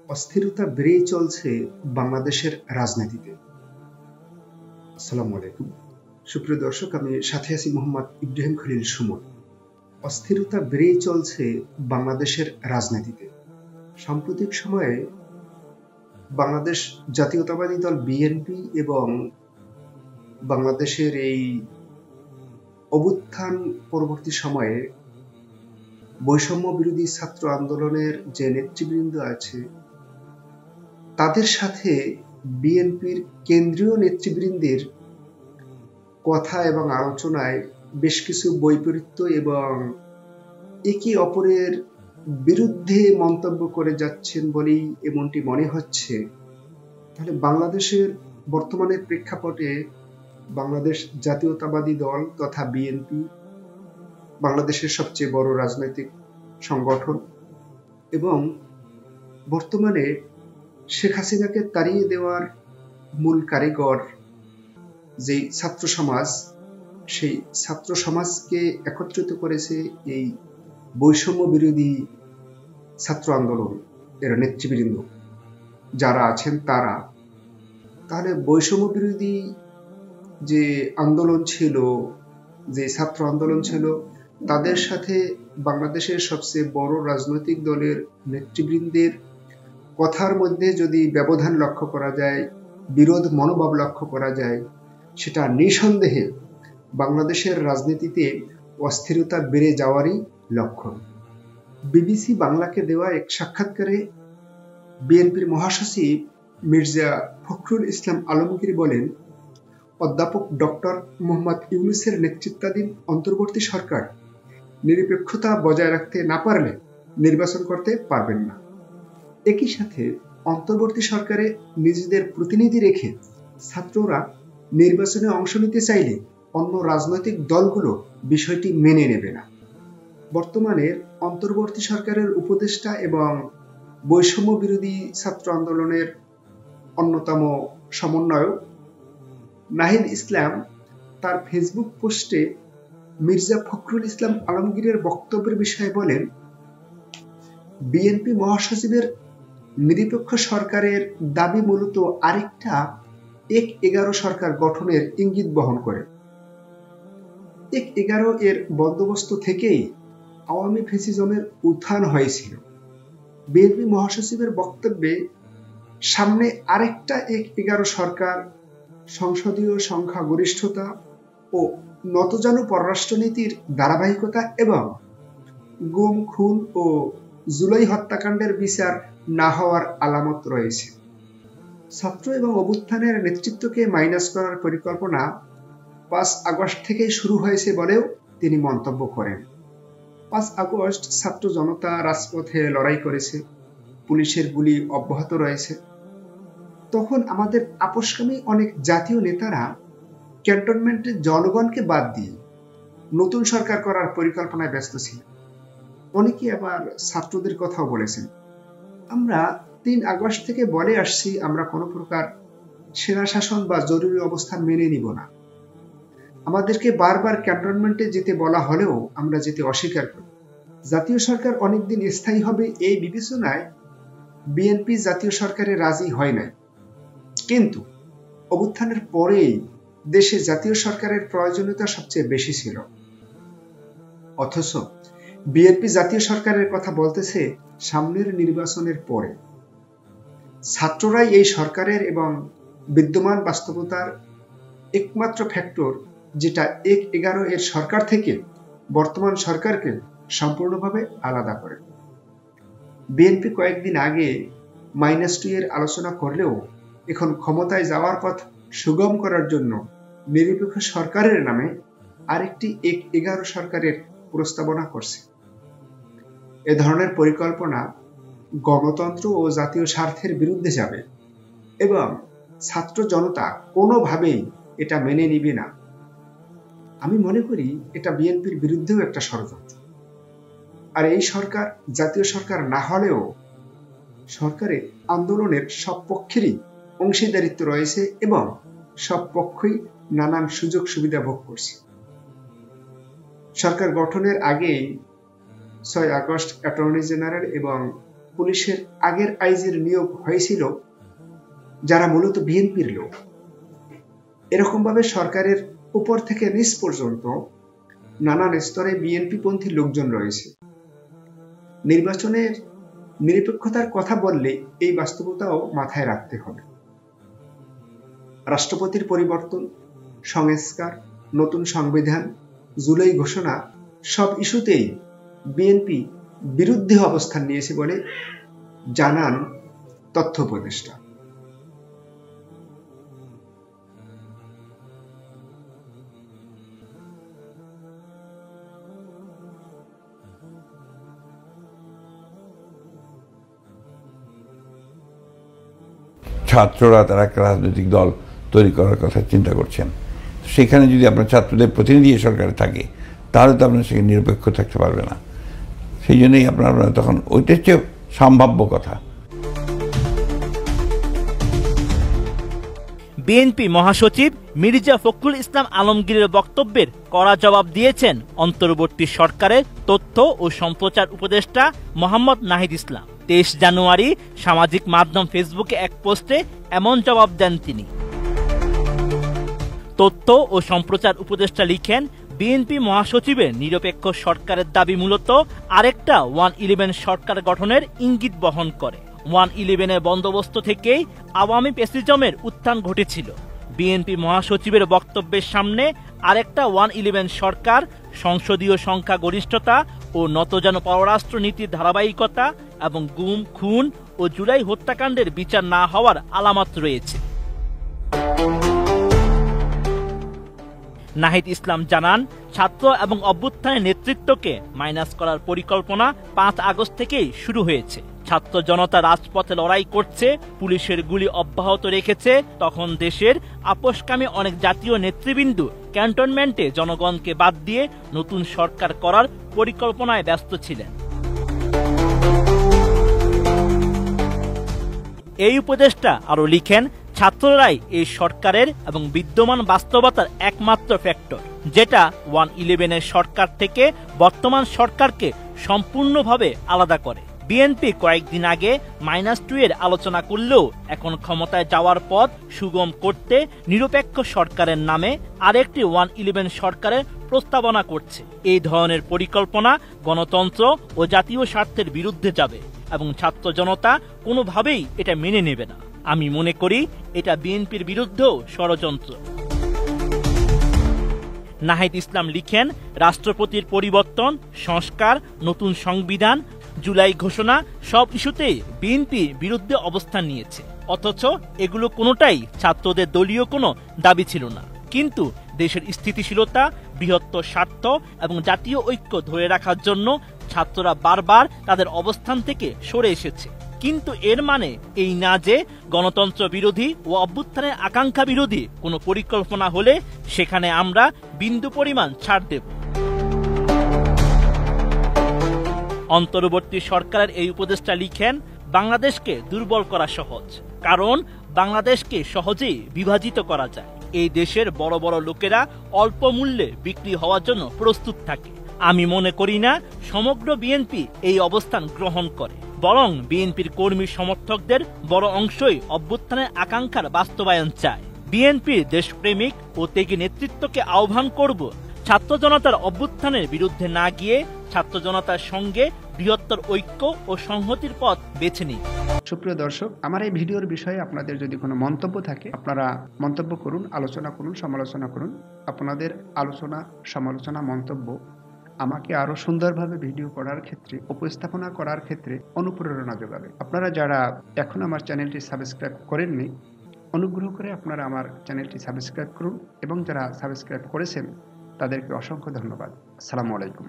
অস্থিরতা বেড়েই চলছে বাংলাদেশের রাজনীতিতে। আসসালামু আলাইকুম সুপ্রিয় দর্শক, আমি সাথে আছি মোহাম্মদ ইব্রাহিম খলিল সুমন। অস্থিরতা বেড়েই চলছে বাংলাদেশের রাজনীতিতে। সাম্প্রতিক সময়ে বাংলাদেশ জাতীয়তাবাদী দল বিএনপি এবং বাংলাদেশের এই অভ্যুত্থান পরবর্তী সময়ে বৈষম্য বিরোধী ছাত্র আন্দোলনের যে নেতৃবৃন্দ আছে তাদের সাথে বিএনপির কেন্দ্রীয় নেতৃবৃন্দের কথা এবং আলোচনায় বেশ কিছু বৈপরীত্য এবং একে অপরের বিরুদ্ধে মন্তব্য করে যাচ্ছেন বলেই এমনটি মনে হচ্ছে। তাহলে বাংলাদেশের বর্তমানের প্রেক্ষাপটে বাংলাদেশ জাতীয়তাবাদী দল তথা বিএনপি বাংলাদেশের সবচেয়ে বড় রাজনৈতিক সংগঠন এবং বর্তমানে শেখ হাসিনাকে তাড়িয়ে দেওয়ার মূল কারিগর যে ছাত্র সমাজ, সেই ছাত্র সমাজকে একত্রিত করেছে এই বৈষম্য বিরোধী ছাত্র আন্দোলন এর নেতৃবৃন্দ যারা আছেন তারা। তাহলে বৈষম্য বিরোধী যে আন্দোলন ছিল, যে ছাত্র আন্দোলন ছিল, তাদের সাথে বাংলাদেশের সবচেয়ে বড় রাজনৈতিক দলের নেতৃবৃন্দের কথার মধ্যে যদি ব্যবধান লক্ষ্য করা যায়, বিরোধ মনোভাব লক্ষ্য করা যায়, সেটা নিঃসন্দেহে বাংলাদেশের রাজনীতিতে অস্থিরতা বেড়ে যাওয়ারই লক্ষণ। বিবিসি বাংলাকে দেওয়া এক সাক্ষাৎকারে বিএনপির মহাসচিব মির্জা ফখরুল ইসলাম আলমগীর বলেন, অধ্যাপক ডক্টর মোহাম্মদ ইউনূসের নেতৃত্বাধীন অন্তর্বর্তী সরকার নিরপেক্ষতা বজায় রাখতে না পারলে নির্বাচন করতে পারবেন না। একই সাথে অন্তর্বর্তী সরকারে নিজেদের প্রতিনিধি রেখে ছাত্ররা নির্বাচনে অংশ নিতে চাইলে অন্য রাজনৈতিক দলগুলো বিষয়টি মেনে নেবে না। বর্তমানে অন্তর্বর্তী সরকারের উপদেষ্টা এবং বৈষম্য বিরোধী ছাত্র আন্দোলনের অন্যতম সমন্বয়ক নাহিদ ইসলাম তার ফেসবুক পোস্টে মির্জা ফখরুল ইসলাম আলমগীরের বক্তব্যের বিষয়ে বলেন, বিএনপি মহাসচিবের নিরপেক্ষ সরকারের দাবি মূলত আরেকটা ১/১১ সরকার গঠনের ইঙ্গিত বহন করে। ১/১১ এর বন্দোবস্ত থেকেই আওয়ামী ফ্যাসিজমের উত্থান হয়েছিল। বিএনপি মহাসচিবের বক্তব্যে সামনে আরেকটা ১/১১ সরকার, সংসদীয় সংখ্যাগরিষ্ঠতা ও নতজানু পররাষ্ট্রনীতির ধারাবাহিকতা এবং গুম, খুন ও জুলাই হত্যাকাণ্ডের বিচার না হওয়ার আলামত রয়েছে। ছাত্র এবং অভ্যুত্থানের নেতৃত্বকে মাইনাস করার পরিকল্পনা ৫ আগস্ট থেকে শুরু হয়েছে বলেও তিনি মন্তব্য করেন। ৫ আগস্ট ছাত্র জনতা রাজপথে লড়াই করেছে, পুলিশের গুলি অব্যাহত রয়েছে। তখন আমাদের আপোষকামী অনেক জাতীয় নেতারা ক্যান্টনমেন্টের জনগণকে বাদ দিয়ে নতুন সরকার করার পরিকল্পনায় ব্যস্ত ছিল। অনেকে আবার ছাত্রদের কথাও বলেছেন। আমরা ৩ আগস্ট থেকে বলে আসছি, আমরা কোনো প্রকার সেনা শাসন বা জরুরি অবস্থান মেনে নিব না। আমাদেরকে বারবার ক্যান্টনমেন্টে যেতে বলা হলেও আমরা যেতে অস্বীকার করি। জাতীয় সরকার অনেকদিন স্থায়ী হবে এই বিবেচনায় বিএনপি জাতীয় সরকারে রাজি হয় নাই। কিন্তু অভ্যুত্থানের পরেই দেশে জাতীয় সরকারের প্রয়োজনীয়তা সবচেয়ে বেশি ছিল। অথচ বিএনপি জাতীয় সরকারের কথা বলতেছে সামনের নির্বাচনের পরে। ছাত্ররাই এই সরকারের এবং বিদ্যমান বাস্তবতার একমাত্র ফ্যাক্টর যেটা ১/১১ এর সরকার থেকে বর্তমান সরকারকে সম্পূর্ণভাবে আলাদা করে। বিএনপি কয়েকদিন আগে -2 এর আলোচনা করলেও এখন ক্ষমতায় যাওয়ার পথ সুগম করার জন্য নিরপেক্ষ সরকারের নামে আরেকটি ১/১১ সরকারের প্রস্তাবনা করছে। এ ধরনের পরিকল্পনা গণতন্ত্র ও জাতীয় স্বার্থের বিরুদ্ধে যাবে এবং ছাত্র জনতা কোনোভাবেই এটা মেনে নিবে না। আমি মনে করি এটা বিএনপির বিরুদ্ধেও একটা ষড়যন্ত্র। আর এই সরকার জাতীয় সরকার না হলেও সরকারে আন্দোলনের সব পক্ষেরই অংশীদারিত্ব রয়েছে এবং সব পক্ষই নানান সুযোগ সুবিধা ভোগ করছে। সরকার গঠনের আগেই 6 আগস্ট অ্যাটর্নি জেনারেল এবং পুলিশের আগের আইজির নিয়োগ হয়েছিল যারা মূলত বিএনপির লোক। এরকমভাবে সরকারের উপর থেকে নিচ পর্যন্ত নানান স্তরে বিএনপিপন্থী লোকজন রয়েছে। নির্বাচনের নিরপেক্ষতার কথা বললে এই বাস্তবতাও মাথায় রাখতে হবে। রাষ্ট্রপতির পরিবর্তন, সংস্কার, নতুন সংবিধান, জুলাই ঘোষণা সব ইস্যুতেই বিএনপি বিরুদ্ধে অবস্থান নিয়েছে বলে জানান তথ্য উপদেষ্টা। ছাত্ররা তারা একটা রাজনৈতিক দল তৈরি করার কথা চিন্তা করছেন। সেখানে যদি আপনার ছাত্রদের প্রতিনিধি সরকারে থাকে তাহলে তো আপনার সেখানে নিরপেক্ষ থাকতে পারবে না। সেই জন্যই আপনার তখন ওইটা হচ্ছে সম্ভাব্য কথা। বিএনপি মহাসচিব মির্জা ফখরুল ইসলাম আলমগীরের বক্তব্যের কড়া জবাব দিয়েছেন অন্তর্বর্তী সরকারের তথ্য ও সম্প্রচার উপদেষ্টা মোহাম্মদ নাহিদ ইসলাম। 23 জানুয়ারি সামাজিক মাধ্যম ফেসবুকে এক পোস্টে এমন জবাব দেন তিনি। তথ্য ও সম্প্রচার উপদেষ্টা লিখেন, বিএনপি মহাসচিবের নিরপেক্ষ সরকারের দাবি মূলত আরেকটা 111 সরকার গঠনের ইঙ্গিত বহন করে। 111-এর বন্দোবস্ত থেকেই আওয়ামী ফ্যাসিজমের উত্থান ঘটেছিল। বিএনপি মহাসচিবের বক্তব্যের সামনে আরেকটা 111 সরকার, সংসদীয় সংখ্যা গরিষ্ঠতা ও নতজানু পররাষ্ট্র নীতির ধারাবাহিকতা এবং গুম, খুন ও জুলাই হত্যাকাণ্ডের বিচার না হওয়ার আলামত রয়েছে। নাহিদ ইসলাম জানান, ছাত্র এবং অভ্যুত্থানের নেতৃত্বকে মাইনাস করার পরিকল্পনা 5 আগস্ট থেকেই শুরু হয়েছে। ছাত্র জনতা রাজপথে লড়াই করছে, পুলিশের গুলি অব্যাহত রেখেছে। তখন দেশের আপোষকামী অনেক জাতীয় নেতৃবৃন্দ ক্যান্টনমেন্টে জনগণকে বাদ দিয়ে নতুন সরকার করার পরিকল্পনায় ব্যস্ত ছিলেন। এই উপদেষ্টা আরো লিখেন, ছাত্ররাই এই সরকারের এবং বিদ্যমান বাস্তবতার একমাত্র ফ্যাক্টর, যেটা 111-এর সরকার থেকে বর্তমান সরকারকে সম্পূর্ণভাবে আলাদা করে। বিএনপি কয়েকদিন আগে -2-এর আলোচনা করলেও এখন ক্ষমতায় যাওয়ার পথ সুগম করতে নিরপেক্ষ সরকারের নামে আরেকটি 111 সরকারের প্রস্তাবনা করছে। এই ধরনের পরিকল্পনা গণতন্ত্র ও জাতীয় স্বার্থের বিরুদ্ধে যাবে এবং ছাত্র জনতা কোনোভাবেই এটা মেনে নেবে না। আমি মনে করি এটা বিএনপির বিরুদ্ধেও ষড়যন্ত্র। নাহিদ ইসলাম লিখেন, রাষ্ট্রপতির পরিবর্তন, সংস্কার, নতুন সংবিধান, জুলাই ঘোষণা সব ইস্যুতেই বিএনপি বিরুদ্ধে অবস্থান নিয়েছে। অথচ এগুলো কোনোটাই ছাত্রদের দলীয় কোনো দাবি ছিল না। কিন্তু দেশের স্থিতিশীলতা, বৃহত্তর স্বার্থ এবং জাতীয় ঐক্য ধরে রাখার জন্য ছাত্ররা বারবার তাদের অবস্থান থেকে সরে এসেছে। কিন্তু এর মানে এই না যে গণতন্ত্র বিরোধী ও অভ্যুত্থানের আকাঙ্ক্ষা বিরোধী কোনো পরিকল্পনা হলে সেখানে আমরা বিন্দু পরিমাণ ছাড় দেব। অন্তর্বর্তী সরকারের এই উপদেষ্টা লিখেন, বাংলাদেশকে দুর্বল করা সহজ, কারণ বাংলাদেশকে সহজেই বিভাজিত করা যায়। এই দেশের বড় বড় লোকেরা অল্প মূল্যে বিক্রি হওয়ার জন্য প্রস্তুত থাকে। আমি মনে করি না সমগ্র বিএনপি এই অবস্থান গ্রহণ করে, বরং বিএনপির কর্মী সমর্থকদের বড় অংশই অভ্যুত্থানের আকাঙ্ক্ষার বাস্তবায়ন চায়। বিএনপির দেশপ্রেমিক ও ত্যাগী নেতৃত্বকে আহ্বান করব, ছাত্র জনতার অভ্যুত্থানের বিরুদ্ধে না গিয়ে ছাত্র জনতার সঙ্গে বৃহত্তর ঐক্য ও সংহতির পথ বেছে নিন। সুপ্রিয় দর্শক, আমার এই ভিডিওর বিষয়ে আপনাদের যদি কোনো মন্তব্য থাকে আপনারা মন্তব্য করুন, আলোচনা করুন, সমালোচনা করুন। আপনাদের আলোচনা, সমালোচনা, মন্তব্য আমাকে আরো সুন্দরভাবে ভিডিও করার ক্ষেত্রে, উপস্থাপনা করার ক্ষেত্রে অনুপ্রেরণা যোগাবে। আপনারা যারা এখন আমার চ্যানেলটি সাবস্ক্রাইব করেননি, অনুগ্রহ করে আপনারা আমার চ্যানেলটি সাবস্ক্রাইব করুন এবং যারা সাবস্ক্রাইব করেছেন তাদেরকে অসংখ্য ধন্যবাদ। আসসালামু আলাইকুম।